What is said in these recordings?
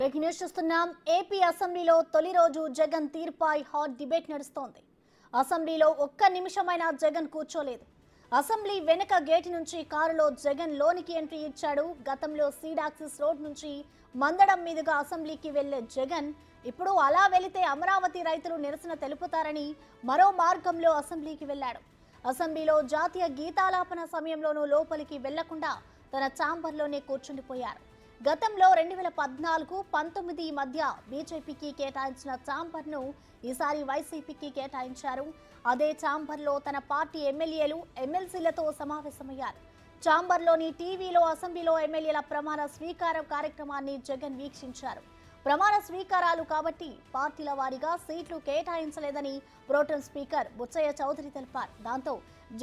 Breaking news చూస్తున్నాం. AP అసెంబ్లీలో తొలి రోజు జగన్ తీర్పై హాట్ డిబేట్ నడుస్తోంది. అసెంబ్లీలో ఒక్క నిమిషమైనా జగన్ కూర్చోలేదు. అసెంబ్లీ వెనుక గేట్ నుంచి కారులో జగన్ లోనికి ఎంట్రీ ఇచ్చాడు. గతంలో సీడాక్సిస్ రోడ్ నుంచి మందడం మీదుగా అసెంబ్లీకి వెళ్లే జగన్ ఇప్పుడు అలా వెళితే అమరావతి రైతులు నిరసన తెలుపుతారని మరో మార్గంలో అసెంబ్లీకి వెళ్లాడు. అసెంబ్లీలో జాతీయ గీతాలాపన సమయంలోనూ లోపలికి వెళ్లకుండా తన ఛాంబర్లోనే కూర్చుండిపోయారు. గతంలో 2014-19 మధ్య బీజేపీకి కేటాయించిన ఛాంబర్ను ఈసారి వైసీపీకి కేటాయించారు. అదే ఛాంబర్లో తన పార్టీ ఎమ్మెల్యేలు ఎమ్మెల్సీలతో సమావేశమయ్యారు. ఛాంబర్లోని టీవీలో అసెంబ్లీలో ఎమ్మెల్యేల ప్రమాణ స్వీకారం కార్యక్రమాన్ని జగన్ వీక్షించారు. ప్రమాణ స్వీకారాలు కాబట్టి పార్టీల వారీగా సీట్లు కేటాయించలేదని ప్రోటెం స్పీకర్ బుచ్చయ్య చౌదరి తెలిపారు. దాంతో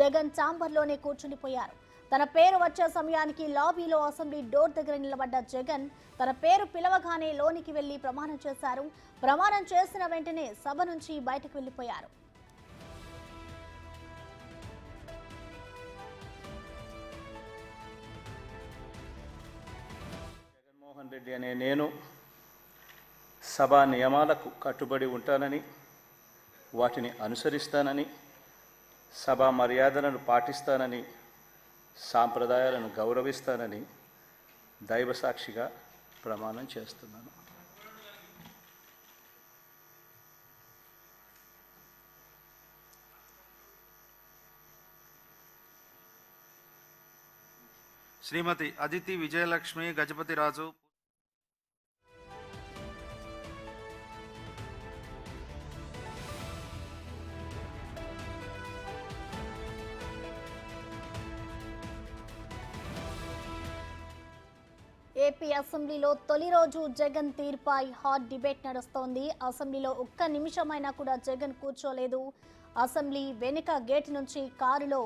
జగన్ ఛాంబర్లోనే కూర్చుండిపోయారు. తన పేరు వచ్చే సమయానికి లాబీలో అసెంబ్లీ డోర్ దగ్గర నిలబడ్డ జగన్ తన పేరు పిలవగానే లోనికి వెళ్లి ప్రమాణం చేశారు. ప్రమాణం చేసిన వెంటనే సభ నుంచి బయటకు వెళ్లిపోయారు. జగన్మోహన్ రెడ్డి అనే నేను సభా నియమాలకు కట్టుబడి ఉంటానని, వాటిని అనుసరిస్తానని, సభా మర్యాదలను పాటిస్తానని, సాంప్రదాయాలను గౌరవిస్తానని దైవసాక్షిగా ప్రమాణం చేస్తున్నాను. శ్రీమతి అదితి విజయలక్ష్మి గజపతిరాజు. ఏపీ అసెంబ్లీలో తొలి రోజు జగన్ తీర్పై హాట్ డిబేట్ నడుస్తోంది. అసెంబ్లీలో ఒక్క నిమిషమైనా కూడా జగన్ కూర్చోలేదు. అసెంబ్లీ వెనుక గేట్ నుంచి కారులో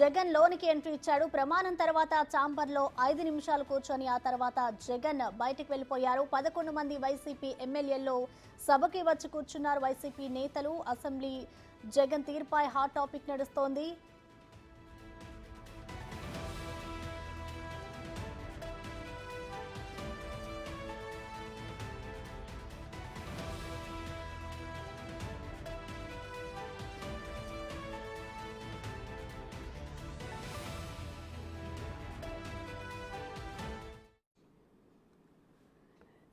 జగన్ లోనికి ఎంట్రీ ఇచ్చాడు. ప్రమాణం తర్వాత ఛాంబర్లో 5 నిమిషాలు కూర్చొని ఆ తర్వాత జగన్ బయటకు వెళ్లిపోయారు. 11 మంది వైసీపీ ఎమ్మెల్యేల్లో సభకి వచ్చి కూర్చున్నారు వైసీపీ నేతలు. అసెంబ్లీ జగన్ తీర్పై హాట్ టాపిక్ నడుస్తోంది.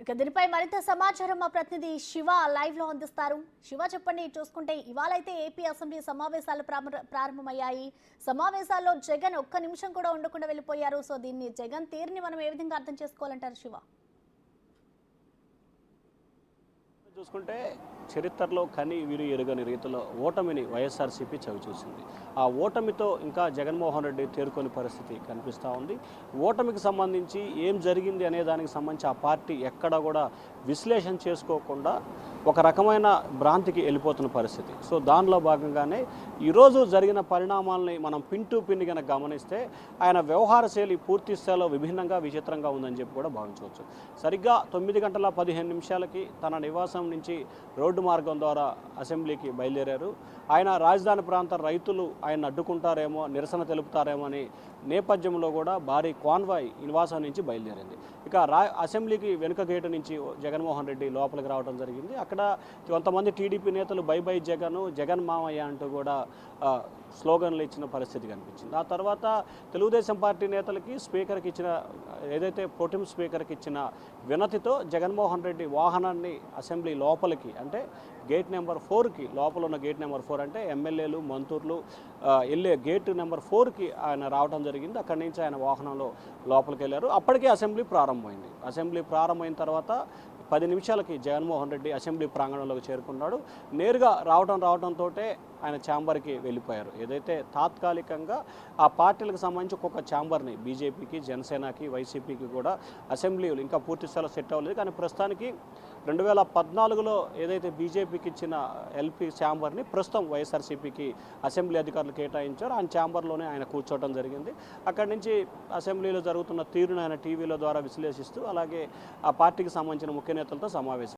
ఇక దీనిపై మరింత సమాచారం మా ప్రతినిధి శివ లైవ్ లో అందిస్తారు. శివ, చెప్పండి. చూసుకుంటే ఇవాళైతే ఏపీ అసెంబ్లీ సమావేశాలు ప్రారంభమయ్యాయి. సమావేశాల్లో జగన్ ఒక్క నిమిషం కూడా ఉండకుండా వెళ్ళిపోయారు. సో దీన్ని జగన్ తీరుని మనం ఏ విధంగా అర్థం చేసుకోవాలంటారు శివ? చూసుకుంటే చరిత్రలో కని విని ఎరుగని రీతిలో ఓటమిని వైఎస్ఆర్సీపీ చవిచూసింది. ఆ ఓటమితో ఇంకా జగన్మోహన్ రెడ్డి తేరుకొని పరిస్థితి కనిపిస్తూ ఉంది. ఓటమికి సంబంధించి ఏం జరిగింది అనే దానికి సంబంధించి ఆ పార్టీ ఎక్కడ కూడా విశ్లేషణ చేసుకోకుండా ఒక రకమైన భ్రాంతికి వెళ్ళిపోతున్న పరిస్థితి. సో దానిలో భాగంగానే ఈరోజు జరిగిన పరిణామాలని మనం పిన్ టు పిన్ కనుక గమనిస్తే ఆయన వ్యవహార శైలి పూర్తి స్థాయిలో విభిన్నంగా విచిత్రంగా ఉందని చెప్పి కూడా భావించవచ్చు. సరిగ్గా 9:15 తన నివాసం నుంచి రోడ్డు మార్గం ద్వారా అసెంబ్లీకి బయలుదేరారు. ఆయన రాజధాని ప్రాంత రైతులు ఆయన అడ్డుకుంటారేమో, నిరసన తెలుపుతారేమో అని నేపథ్యంలో కూడా భారీ కాన్వాయ్ నివాసం నుంచి బయలుదేరింది. ఇక అసెంబ్లీకి వెనుక గేటు నుంచి జగన్మోహన్ రెడ్డి లోపలికి రావడం జరిగింది. అక్కడ కొంతమంది టీడీపీ నేతలు బై బై జగన్, జగన్ మామయ్య అంటూ కూడా స్లోగన్లు ఇచ్చిన పరిస్థితి కనిపించింది. ఆ తర్వాత తెలుగుదేశం పార్టీ నేతలకి స్పీకర్కి ఇచ్చిన ఏదైతే ప్రోటెం స్పీకర్కి ఇచ్చిన వినతితో జగన్మోహన్ రెడ్డి వాహనాన్ని అసెంబ్లీ లోపలికి, అంటే గేట్ నెంబర్ 4కి, లోపల ఉన్న గేట్ నెంబర్ 4 అంటే ఎమ్మెల్యేలు మంత్రులు వెళ్ళే గేట్ నెంబర్ 4కి ఆయన రావడం జరిగింది. అక్కడి నుంచి ఆయన వాహనంలో లోపలికి వెళ్ళారు. అప్పటికే అసెంబ్లీ ప్రారంభమైంది. అసెంబ్లీ ప్రారంభమైన తర్వాత 10 నిమిషాలకి జగన్మోహన్ రెడ్డి అసెంబ్లీ ప్రాంగణంలోకి చేరుకున్నాడు. నేరుగా రావడంతో ఆయన ఛాంబర్కి వెళ్ళిపోయారు. ఏదైతే తాత్కాలికంగా ఆ పార్టీలకు సంబంధించి ఒక్కొక్క ఛాంబర్ని బీజేపీకి, జనసేనకి, వైసీపీకి కూడా అసెంబ్లీలు ఇంకా పూర్తి స్థాయిలో సెట్ అవ్వలేదు. కానీ ప్రస్తుతానికి 2014లో ఏదైతే బీజేపీకి ఇచ్చిన ఎల్పీ ఛాంబర్ని ప్రస్తుతం వైఎస్ఆర్సీపీకి అసెంబ్లీ అధికారులు కేటాయించారు. ఆయన ఛాంబర్లోనే ఆయన కూర్చోవడం జరిగింది. అక్కడి నుంచి అసెంబ్లీలో జరుగుతున్న తీరును ఆయన టీవీల ద్వారా విశ్లేషిస్తూ, అలాగే ఆ పార్టీకి సంబంధించిన ముఖ్య నేతలతో సమావేశం